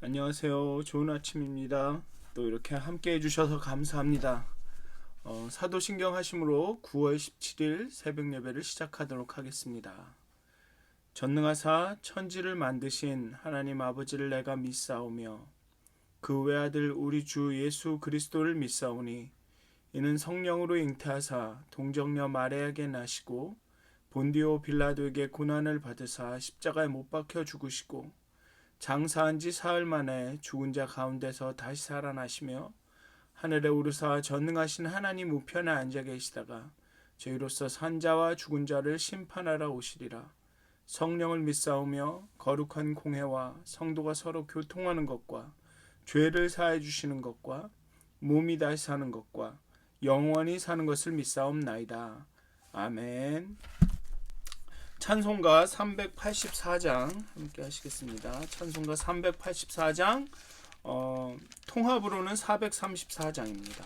안녕하세요. 좋은 아침입니다. 또 이렇게 함께 해주셔서 감사합니다. 사도신경 하심으로 9월 17일 새벽 예배를 시작하도록 하겠습니다. 전능하사 천지를 만드신 하나님 아버지를 내가 믿사오며 그 외아들 우리 주 예수 그리스도를 믿사오니 이는 성령으로 잉태하사 동정녀 마리아에게 나시고 본디오 빌라도에게 고난을 받으사 십자가에 못 박혀 죽으시고 장사한 지 사흘 만에 죽은 자 가운데서 다시 살아나시며 하늘에 오르사 전능하신 하나님 우편에 앉아 계시다가 저희로서 산 자와 죽은 자를 심판하러 오시리라. 성령을 믿사오며 거룩한 공회와 성도가 서로 교통하는 것과 죄를 사해 주시는 것과 몸이 다시 사는 것과 영원히 사는 것을 믿사옵나이다. 아멘. 찬송가 384장 함께 하시겠습니다. 찬송가 384장 통합으로는 434장입니다.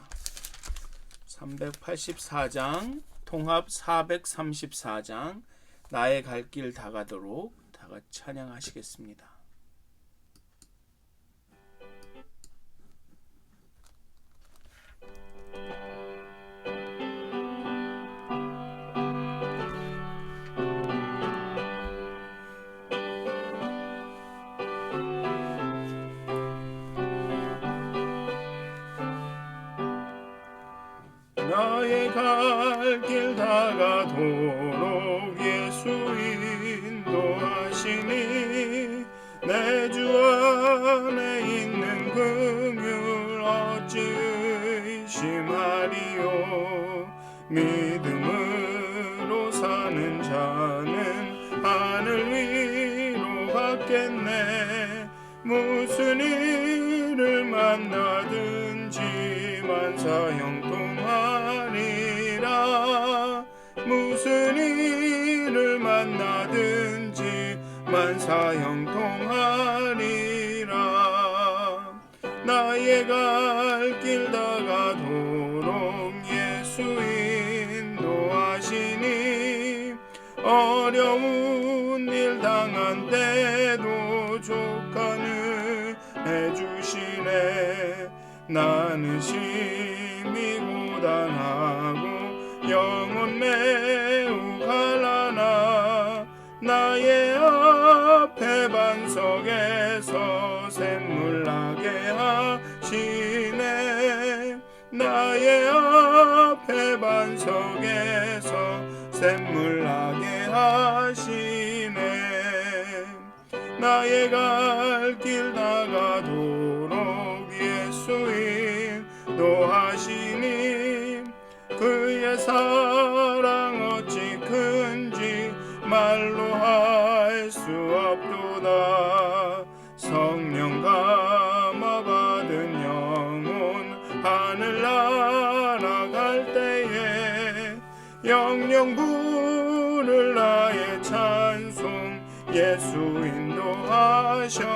384장 통합 434장 나의 갈 길 다가도록 다같이 찬양하시겠습니다. 나의 갈 길 다가도록 예수 인도하시니 내 주 안에 있는 긍휼 어찌 의심하리요. 믿음으로 사는 자는 하늘 위로 받겠네. 무슨 일을 만나든지 만사형통하리라. 무슨 일을 만나든지 만사형통하리라. 나의 갈 길 다가도록 예수 인도하시니 어려운 일 당한 때도 족하는 해주시네. 나는 심히 고단하고 영혼 매우 갈라나 나의 앞에 반석에서 샘물 나게 하시네. 나의 앞에 반석에서 샘물 나게 하시네. 나의 갈 길 다가도록 예수 인도하시니 그의 사랑 어찌 큰지 말로 할 수 없도다. 성령 감화 받은 영혼 하늘 날아갈 때에 영영 부를 나의 찬송 예수 인도하셨네.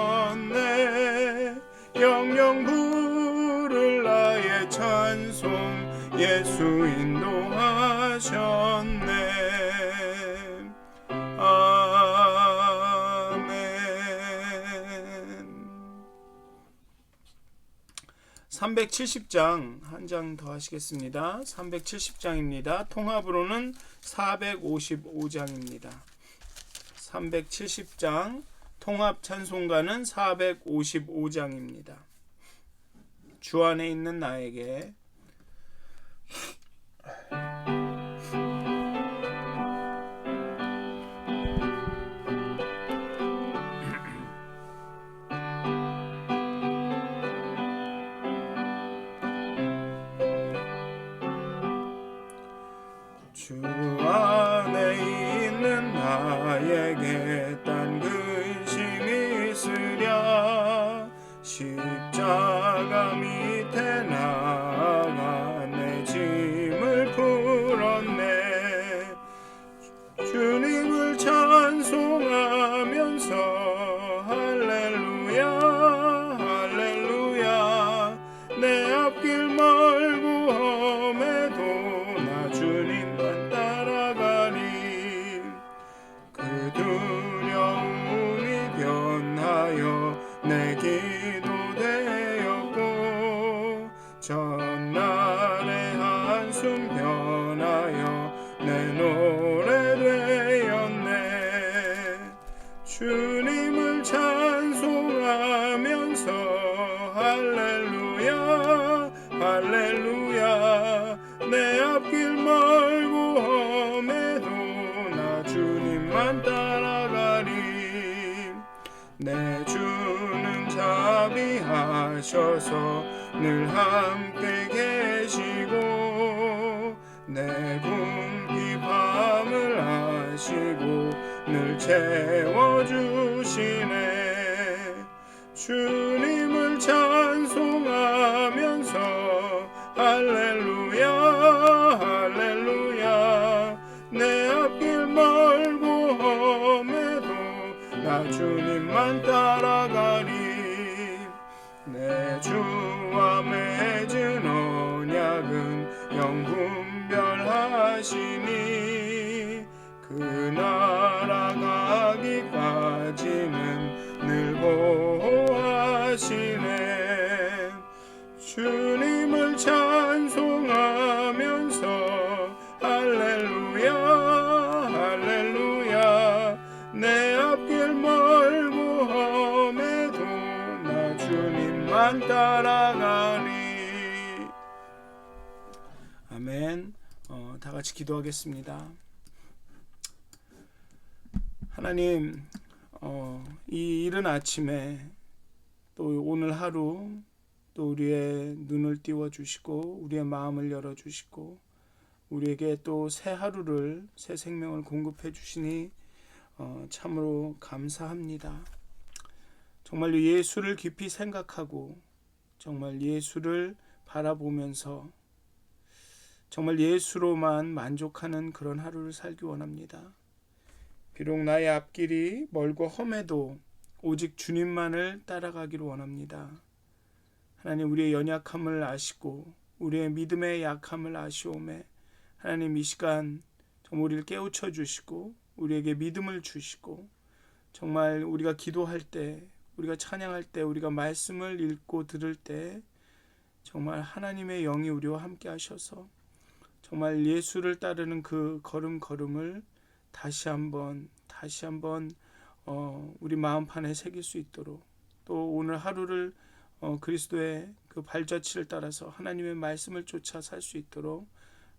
영영 부를 나의 찬송 예수 인도하셨네. 아멘. 370장 한 장 더 하시겠습니다. 370장입니다. 통합으로는 455장입니다. 370장 통합 찬송가는 455장입니다. 주 안에 있는 나에게 주 안에 있는 나에게 딴 근심이 있으랴. 십자가 밑에 나가 내 짐을 풀었네. 주님을 찬송하면서 할렐루야 할렐루야. 내 앞길 멀고 험해도 나 주님만 따라가리. 그 두려움이 변하여 내 길 할렐루야. 내 앞길 멀고 험해도 나 주님만 따라가리. 내 주는 자비하셔서 늘 함께 계시고 내 굶기 밤을 아시고 늘 채워주시네. 주님을 찬송하면서 할렐루야 할렐루야. 내 앞길 멀고 험해도 나 주님만 따라가리. 내 주와 맺은 언약은 영분별하시니 그 나라 가기까지는 늘 보호하시네. 주님을 찬송하면서 할렐루야 할렐루야. 내 앞길 멀고 험해도 나 주님만 따라가리. 아멘. 다 같이 기도하겠습니다. 하나님, 이 이른 아침에 또 오늘 하루 또 우리의 눈을 띄워주시고 우리의 마음을 열어주시고 우리에게 또 새 하루를 새 생명을 공급해 주시니 참으로 감사합니다. 정말 예수를 깊이 생각하고 정말 예수를 바라보면서 정말 예수로만 만족하는 그런 하루를 살기 원합니다. 비록 나의 앞길이 멀고 험해도 오직 주님만을 따라가기를 원합니다. 하나님, 우리의 연약함을 아시고 우리의 믿음의 약함을 아시오매 하나님, 이 시간 정말 우리를 깨우쳐 주시고 우리에게 믿음을 주시고 정말 우리가 기도할 때 우리가 찬양할 때 우리가 말씀을 읽고 들을 때 정말 하나님의 영이 우리와 함께 하셔서 정말 예수를 따르는 그 걸음걸음을 다시 한번 우리 마음판에 새길 수 있도록 또 오늘 하루를 그리스도의 그 발자취를 따라서 하나님의 말씀을 쫓아 살 수 있도록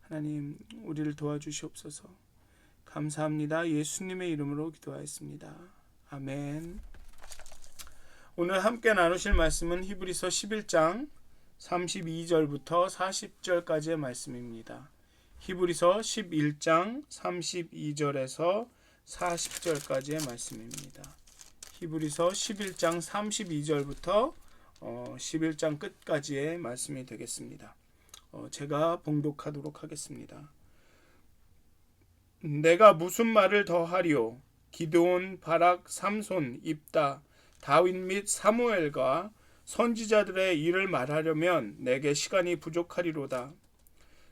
하나님 우리를 도와주시옵소서. 감사합니다. 예수님의 이름으로 기도하였습니다. 아멘. 오늘 함께 나누실 말씀은 히브리서 11장 32절부터 40절까지의 말씀입니다. 히브리서 11장 32절에서 40절까지의 말씀입니다. 히브리서 11장 32절부터 11장 끝까지의 말씀이 되겠습니다. 제가 봉독하도록 하겠습니다. 내가 무슨 말을 더 하리요? 기드온, 바락, 삼손, 입다, 다윗 및 사무엘과 선지자들의 일을 말하려면 내게 시간이 부족하리로다.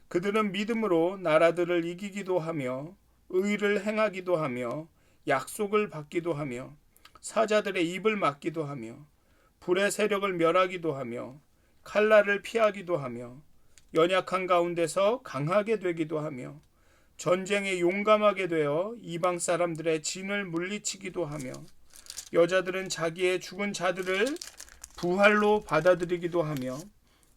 그들은 믿음으로 나라들을 이기기도 하며 의를 행하기도 하며 약속을 받기도 하며 사자들의 입을 막기도 하며 불의 세력을 멸하기도 하며 칼날을 피하기도 하며 연약한 가운데서 강하게 되기도 하며 전쟁에 용감하게 되어 이방 사람들의 진을 물리치기도 하며 여자들은 자기의 죽은 자들을 부활로 받아들이기도 하며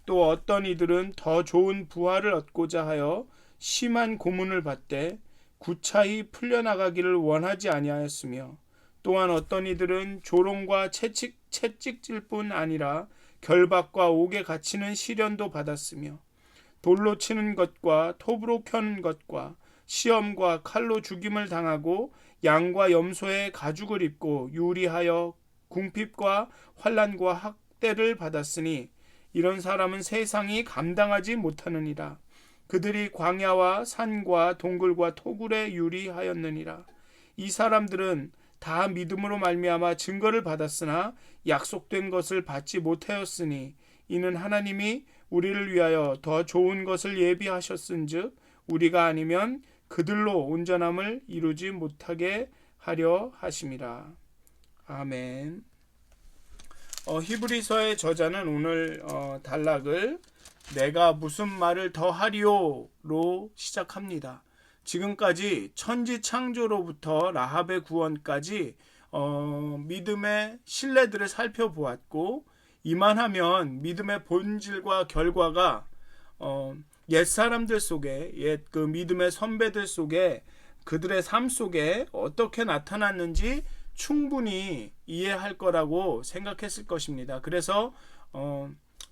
또 어떤 이들은 더 좋은 부활을 얻고자 하여 심한 고문을 받되 구차히 풀려나가기를 원하지 아니하였으며 또한 어떤 이들은 조롱과 채찍질 뿐 아니라 결박과 옥에 갇히는 시련도 받았으며 돌로 치는 것과 톱으로 켜는 것과 시험과 칼로 죽임을 당하고 양과 염소의 가죽을 입고 유리하여 궁핍과 환난과 학대를 받았으니 이런 사람은 세상이 감당하지 못하느니라. 그들이 광야와 산과 동굴과 토굴에 유리하였느니라. 이 사람들은 다 믿음으로 말미암아 증거를 받았으나 약속된 것을 받지 못하였으니 이는 하나님이 우리를 위하여 더 좋은 것을 예비하셨은즉 우리가 아니면 그들로 온전함을 이루지 못하게 하려 하심이라. 아멘. 히브리서의 저자는 오늘 단락을 내가 무슨 말을 더 하리요로 시작합니다. 지금까지 천지 창조로부터 라합의 구원까지 믿음의 신뢰들을 살펴보았고 이만하면 믿음의 본질과 결과가 옛 사람들 속에, 옛 그 믿음의 선배들 속에, 그들의 삶 속에 어떻게 나타났는지 충분히 이해할 거라고 생각했을 것입니다. 그래서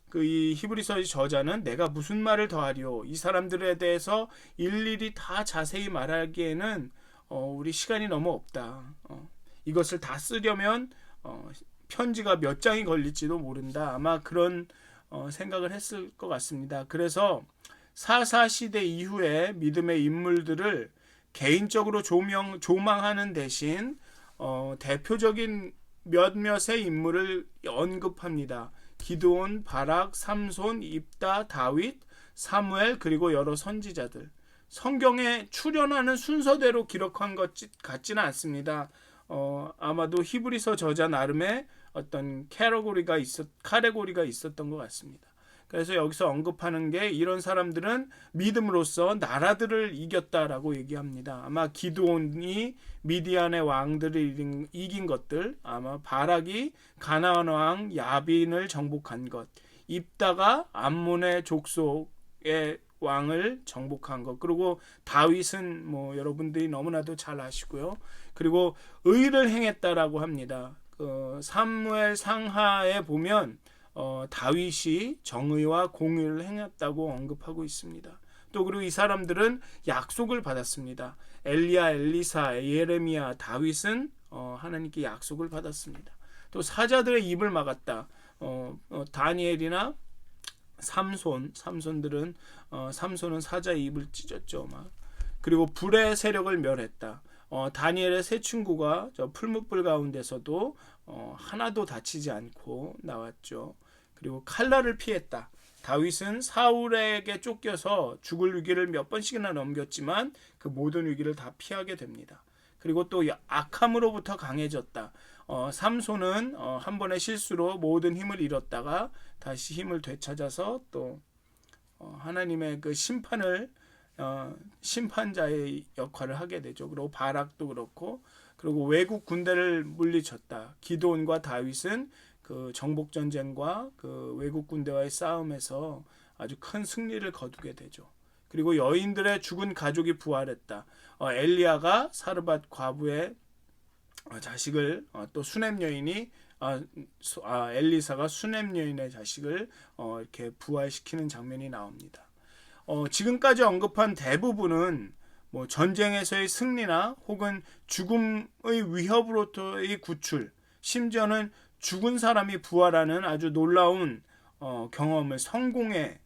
그 이 히브리서의 저자는 내가 무슨 말을 더하리요, 이 사람들에 대해서 일일이 다 자세히 말하기에는 우리 시간이 너무 없다. 이것을 다 쓰려면 편지가 몇 장이 걸릴지도 모른다. 아마 그런 생각을 했을 것 같습니다. 그래서 사사 시대 이후에 믿음의 인물들을 개인적으로 조망하는 대신 대표적인 몇몇의 인물을 언급합니다. 기드온, 바락, 삼손, 입다, 다윗, 사무엘, 그리고 여러 선지자들. 성경에 출연하는 순서대로 기록한 것 같지는 않습니다. 아마도 히브리서 저자 나름의 어떤 카테고리가 있었던 것 같습니다. 그래서 여기서 언급하는 게, 이런 사람들은 믿음으로써 나라들을 이겼다라고 얘기합니다. 아마 기드온이 미디안의 왕들을 이긴 것들, 아마 바락이 가나안 왕 야빈을 정복한 것, 입다가 암몬의 족속의 왕을 정복한 것, 그리고 다윗은 뭐 여러분들이 너무나도 잘 아시고요. 그리고 의를 행했다라고 합니다. 사무엘 상하에 보면 다윗이 정의와 공의를 행했다고 언급하고 있습니다. 또 그리고 이 사람들은 약속을 받았습니다. 엘리야, 엘리사, 예레미야, 다윗은 하나님께 약속을 받았습니다. 또 사자들의 입을 막았다. 다니엘이나 삼손은 사자의 입을 찢었죠. 그리고 불의 세력을 멸했다. 다니엘의 세 친구가 저 풀무불 가운데서도 하나도 다치지 않고 나왔죠. 그리고 칼날을 피했다. 다윗은 사울에게 쫓겨서 죽을 위기를 몇 번씩이나 넘겼지만 그 모든 위기를 다 피하게 됩니다. 그리고 또 악함으로부터 강해졌다. 삼손은 한 번의 실수로 모든 힘을 잃었다가 다시 힘을 되찾아서 또 하나님의 그 심판자의 역할을 하게 되죠. 그리고 바락도 그렇고, 그리고 외국 군대를 물리쳤다. 기드온과 다윗은 그 정복 전쟁과 그 외국 군대와의 싸움에서 아주 큰 승리를 거두게 되죠. 그리고 여인들의 죽은 가족이 부활했다. 엘리야가 사르밧 과부의 자식을, 또 수넴 여인이 엘리사가 수넴 여인의 자식을 이렇게 부활시키는 장면이 나옵니다. 지금까지 언급한 대부분은 뭐 전쟁에서의 승리나 혹은 죽음의 위협으로부터의 구출, 심지어는 죽은 사람이 부활하는 아주 놀라운 경험을,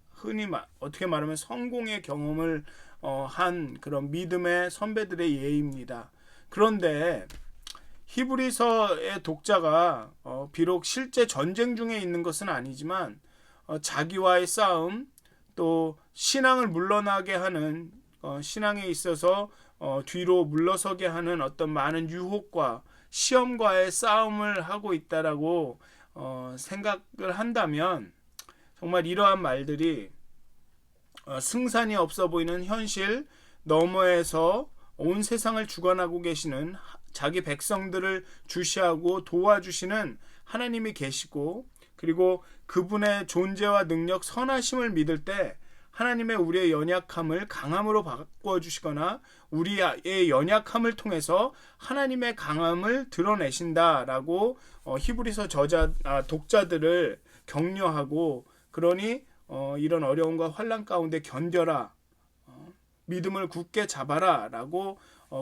흔히 어떻게 말하면 성공의 경험을 한 그런 믿음의 선배들의 예입니다. 그런데 히브리서의 독자가 비록 실제 전쟁 중에 있는 것은 아니지만 자기와의 싸움, 또 신앙을 물러나게 하는, 신앙에 있어서 뒤로 물러서게 하는 어떤 많은 유혹과 시험과의 싸움을 하고 있다라고 생각을 한다면, 정말 이러한 말들이 승산이 없어 보이는 현실 너머에서 온 세상을 주관하고 계시는 자기 백성들을 주시하고 도와주시는 하나님이 계시고, 그리고 그분의 존재와 능력, 선하심을 믿을 때 하나님의 우리의 연약함을 강함으로 바꿔주시거나 우리의 연약함을 통해서 하나님의 강함을 드러내신다라고 히브리서 독자들을 격려하고, 그러니 이런 어려움과 환난 가운데 견뎌라, 믿음을 굳게 잡아라 라고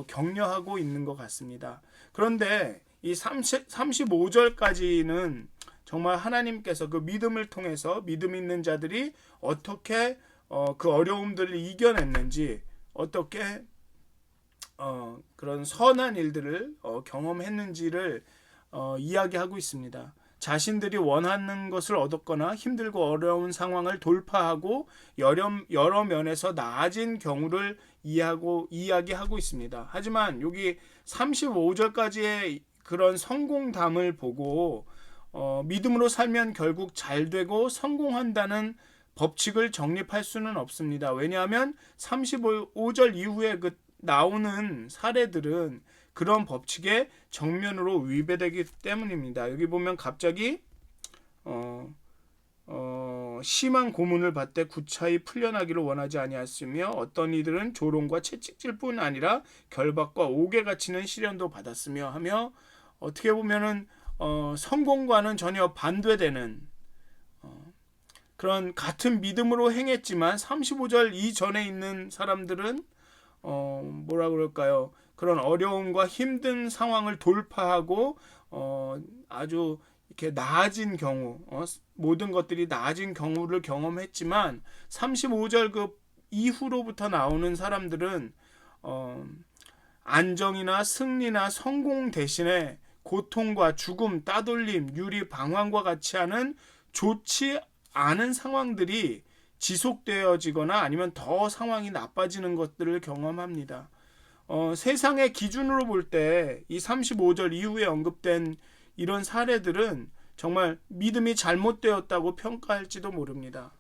격려하고 있는 것 같습니다. 그런데 이 35절까지는 정말 하나님께서 그 믿음을 통해서 믿음 있는 자들이 어떻게 그 어려움들을 이겨냈는지, 어떻게 그런 선한 일들을 경험했는지를 이야기하고 있습니다. 자신들이 원하는 것을 얻었거나 힘들고 어려운 상황을 돌파하고 여러 면에서 나아진 경우를 이야기하고 있습니다. 하지만 여기 35절까지의 그런 성공담을 보고 믿음으로 살면 결국 잘 되고 성공한다는 법칙을 정립할 수는 없습니다. 왜냐하면 35절 이후에 나오는 사례들은 그런 법칙에 정면으로 위배되기 때문입니다. 여기 보면 갑자기 심한 고문을 받되 구차히 풀려나기를 원하지 아니하였으며 어떤 이들은 조롱과 채찍질뿐 아니라 결박과 옥에 갇히는 시련도 받았으며 하며, 어떻게 보면은 성공과는 전혀 반대되는 그런 같은 믿음으로 행했지만 35절 이전에 있는 사람들은 뭐라 그럴까요? 그런 어려움과 힘든 상황을 돌파하고 아주 이렇게 나아진 경우, 모든 것들이 나아진 경우를 경험했지만 35절 그 이후로부터 나오는 사람들은 안정이나 승리나 성공 대신에 고통과 죽음, 따돌림, 유리, 방황과 같이 하는 좋지 않은 상황들이 지속되어지거나 아니면 더 상황이 나빠지는 것들을 경험합니다. 세상의 기준으로 볼 때 이 35절 이후에 언급된 이런 사례들은 정말 믿음이 잘못되었다고 평가할지도 모릅니다.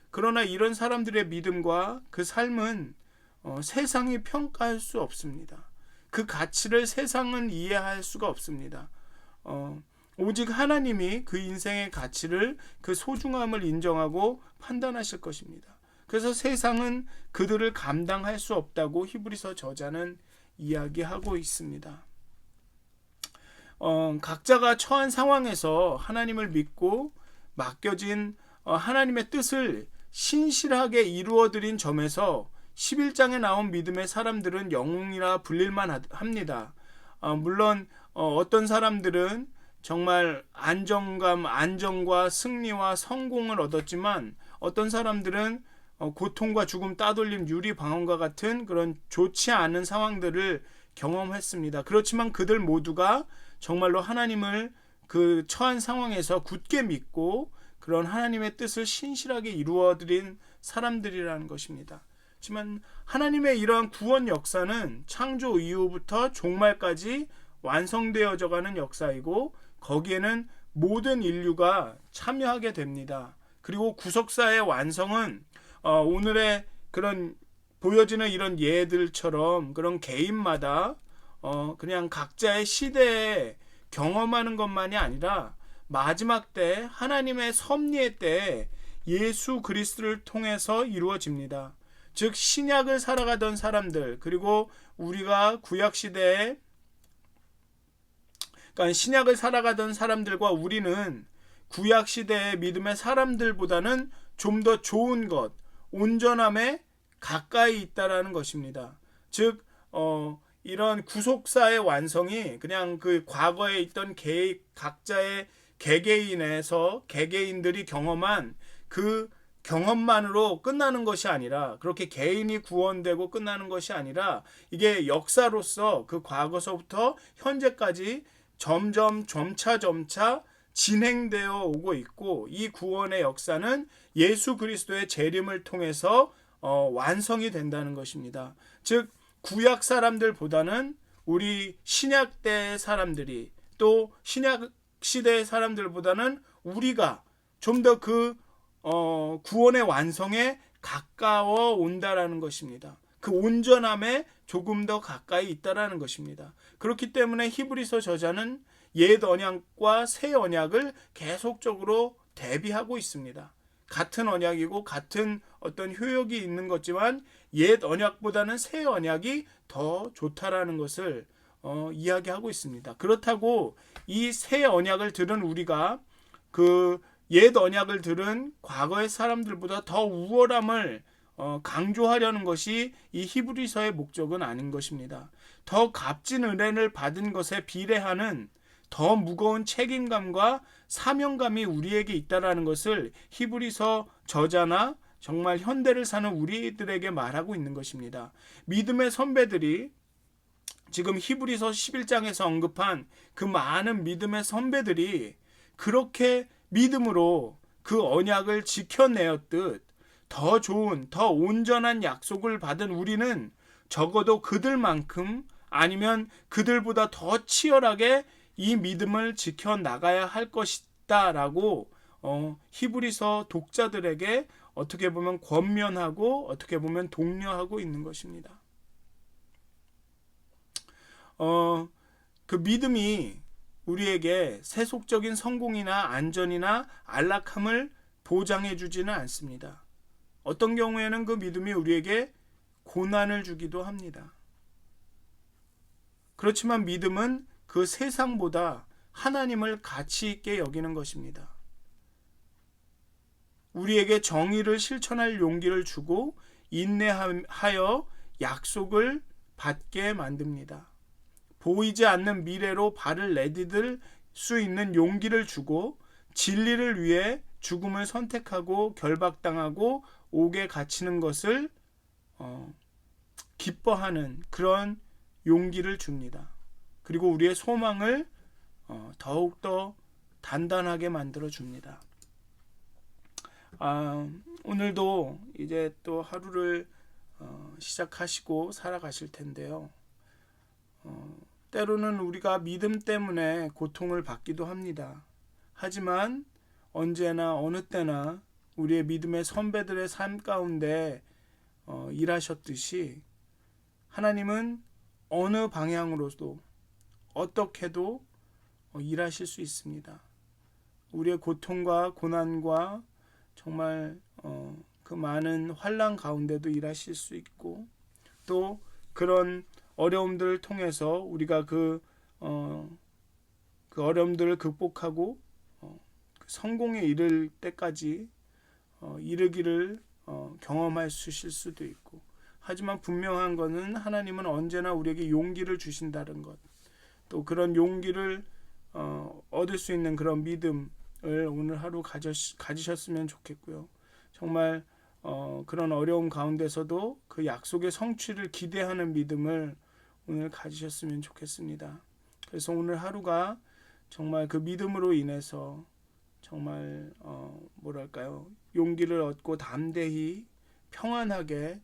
그러나 이런 사람들의 믿음과 그 삶은 세상이 평가할 수 없습니다. 그 가치를 세상은 이해할 수가 없습니다. 오직 하나님이 그 인생의 가치를, 그 소중함을 인정하고 판단하실 것입니다. 그래서 세상은 그들을 감당할 수 없다고 히브리서 저자는 이야기하고 있습니다. 각자가 처한 상황에서 하나님을 믿고 맡겨진 하나님의 뜻을 신실하게 이루어드린 점에서 11장에 나온 믿음의 사람들은 영웅이라 불릴만 합니다. 물론 어떤 사람들은 정말 안정과 승리와 성공을 얻었지만 어떤 사람들은 고통과 죽음, 따돌림, 유리, 방황과 같은 그런 좋지 않은 상황들을 경험했습니다. 그렇지만 그들 모두가 정말로 하나님을 그 처한 상황에서 굳게 믿고 그런 하나님의 뜻을 신실하게 이루어드린 사람들이라는 것입니다. 하지만 하나님의 이러한 구원 역사는 창조 이후부터 종말까지 완성되어져 가는 역사이고 거기에는 모든 인류가 참여하게 됩니다. 그리고 구속사의 완성은 오늘의 그런 보여지는 이런 예들처럼 그런 개인마다 그냥 각자의 시대에 경험하는 것만이 아니라 마지막 때 하나님의 섭리의 때 예수 그리스도를 통해서 이루어집니다. 즉 신약을 살아가던 사람들, 그리고 우리가 구약 시대에 그러니까 신약을 살아가던 사람들과 우리는 구약 시대의 믿음의 사람들보다는 좀 더 좋은 것, 온전함에 가까이 있다라는 것입니다. 즉 이런 구속사의 완성이 그냥 그 과거에 있던 각자의 개개인들이 경험한 그 경험만으로 끝나는 것이 아니라, 그렇게 개인이 구원되고 끝나는 것이 아니라 이게 역사로서 그 과거서부터 현재까지 점차 진행되어 오고 있고, 이 구원의 역사는 예수 그리스도의 재림을 통해서 완성이 된다는 것입니다. 즉 구약 사람들보다는 우리 신약 때 사람들이, 또 신약 시대의 사람들보다는 우리가 좀 더 그 구원의 완성에 가까워 온다라는 것입니다. 그 온전함에 조금 더 가까이 있다라는 것입니다. 그렇기 때문에 히브리서 저자는 옛 언약과 새 언약을 계속적으로 대비하고 있습니다. 같은 언약이고 같은 어떤 효력이 있는 거지만 옛 언약보다는 새 언약이 더 좋다라는 것을 이야기하고 있습니다. 그렇다고 이 새 언약을 들은 우리가 그 옛 언약을 들은 과거의 사람들보다 더 우월함을 강조하려는 것이 이 히브리서의 목적은 아닌 것입니다. 더 값진 은혜를 받은 것에 비례하는 더 무거운 책임감과 사명감이 우리에게 있다라는 것을 히브리서 저자나 정말 현대를 사는 우리들에게 말하고 있는 것입니다. 믿음의 선배들이, 지금 히브리서 11장에서 언급한 그 많은 믿음의 선배들이 그렇게 믿음으로 그 언약을 지켜내었듯 더 좋은, 더 온전한 약속을 받은 우리는 적어도 그들만큼 아니면 그들보다 더 치열하게 이 믿음을 지켜나가야 할 것이다 라고 히브리서 독자들에게 어떻게 보면 권면하고 어떻게 보면 독려하고 있는 것입니다. 그 믿음이 우리에게 세속적인 성공이나 안전이나 안락함을 보장해 주지는 않습니다. 어떤 경우에는 그 믿음이 우리에게 고난을 주기도 합니다. 그렇지만 믿음은 그 세상보다 하나님을 가치 있게 여기는 것입니다. 우리에게 정의를 실천할 용기를 주고 인내하여 약속을 받게 만듭니다. 보이지 않는 미래로 발을 내디딜 수 있는 용기를 주고 진리를 위해 죽음을 선택하고 결박당하고 옥에 갇히는 것을 기뻐하는 그런 용기를 줍니다. 그리고 우리의 소망을 더욱더 단단하게 만들어 줍니다. 오늘도 이제 또 하루를 시작하시고 살아가실 텐데요. 때로는 우리가 믿음 때문에 고통을 받기도 합니다. 하지만 언제나 어느 때나 우리의 믿음의 선배들의 삶 가운데 일하셨듯이 하나님은 어느 방향으로도 어떻게도 일하실 수 있습니다. 우리의 고통과 고난과 정말 그 많은 환난 가운데도 일하실 수 있고 또 그런 어려움들을 통해서 우리가 그 어려움들을 극복하고 성공에 이를 때까지 이르기를 경험하실 수도 있고 하지만 분명한 것은 하나님은 언제나 우리에게 용기를 주신다는 것 또 그런 용기를 얻을 수 있는 그런 믿음을 오늘 하루 가지셨으면 좋겠고요. 정말 그런 어려움 가운데서도 그 약속의 성취를 기대하는 믿음을 오늘 가지셨으면 좋겠습니다. 그래서 오늘 하루가 정말 그 믿음으로 인해서 정말 용기를 얻고 담대히 평안하게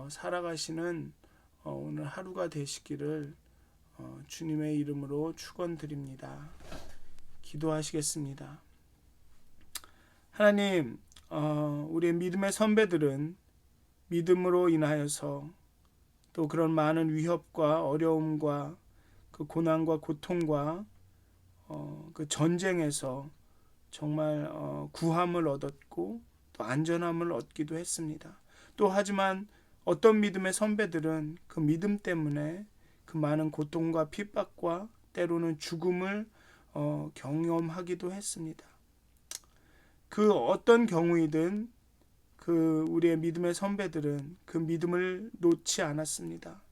살아가시는 오늘 하루가 되시기를 주님의 이름으로 축원드립니다. 기도하시겠습니다. 하나님, 우리의 믿음의 선배들은 믿음으로 인하여서 또 그런 많은 위협과 어려움과 그 고난과 고통과 그 전쟁에서 정말 구함을 얻었고 또 안전함을 얻기도 했습니다. 또 하지만 어떤 믿음의 선배들은 그 믿음 때문에 그 많은 고통과 핍박과 때로는 죽음을 경험하기도 했습니다. 그 어떤 경우이든 그 우리의 믿음의 선배들은 그 믿음을 놓지 않았습니다.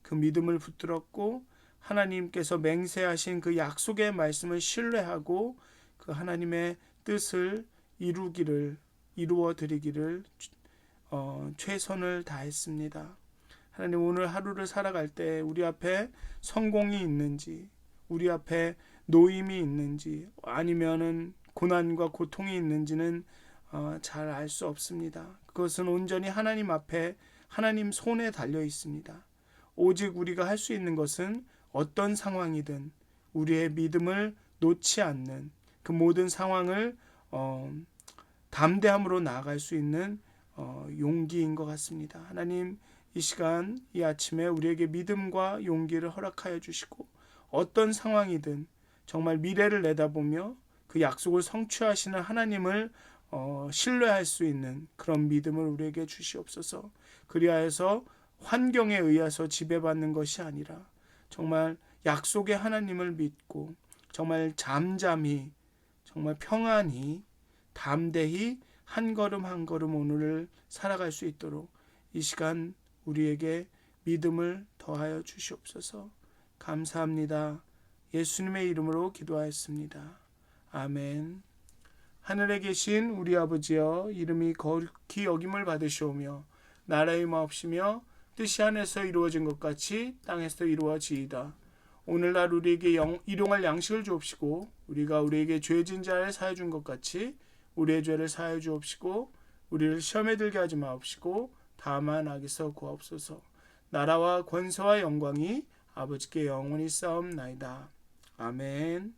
그 믿음을 붙들었고 하나님께서 맹세하신 그 약속의 말씀을 신뢰하고 그 하나님의 뜻을 이루어 드리기를 최선을 다했습니다. 하나님, 오늘 하루를 살아갈 때 우리 앞에 성공이 있는지, 우리 앞에 노임이 있는지, 아니면은 고난과 고통이 있는지는 잘 알 수 없습니다. 그것은 온전히 하나님 앞에 하나님 손에 달려 있습니다. 오직 우리가 할 수 있는 것은 어떤 상황이든 우리의 믿음을 놓지 않는 그 모든 상황을 담대함으로 나아갈 수 있는 용기인 것 같습니다. 하나님, 이 시간 이 아침에 우리에게 믿음과 용기를 허락하여 주시고 어떤 상황이든 정말 미래를 내다보며 그 약속을 성취하시는 하나님을 신뢰할 수 있는 그런 믿음을 우리에게 주시옵소서. 그리하여서 환경에 의해서 지배받는 것이 아니라 정말 약속의 하나님을 믿고 정말 잠잠히 정말 평안히 담대히 한 걸음 한 걸음 오늘을 살아갈 수 있도록 이 시간 우리에게 믿음을 더하여 주시옵소서. 감사합니다. 예수님의 이름으로 기도하였습니다. 아멘. 하늘에 계신 우리 아버지여, 이름이 거룩히 여김을 받으시오며 나라의 마옵시며 뜻이 하늘에서 이루어진 것 같이 땅에서 이루어지이다. 오늘날 우리에게 일용할 양식을 주옵시고 우리가 우리에게 죄진 자를 사해 준 것 같이 우리의 죄를 사해 주옵시고 우리를 시험에 들게 하지 마옵시고 다만 악에서 구하옵소서. 나라와 권세와 영광이 아버지께 영원히 싸움나이다. 아멘.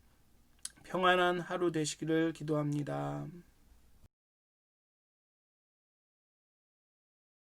평안한 하루 되시기를 기도합니다.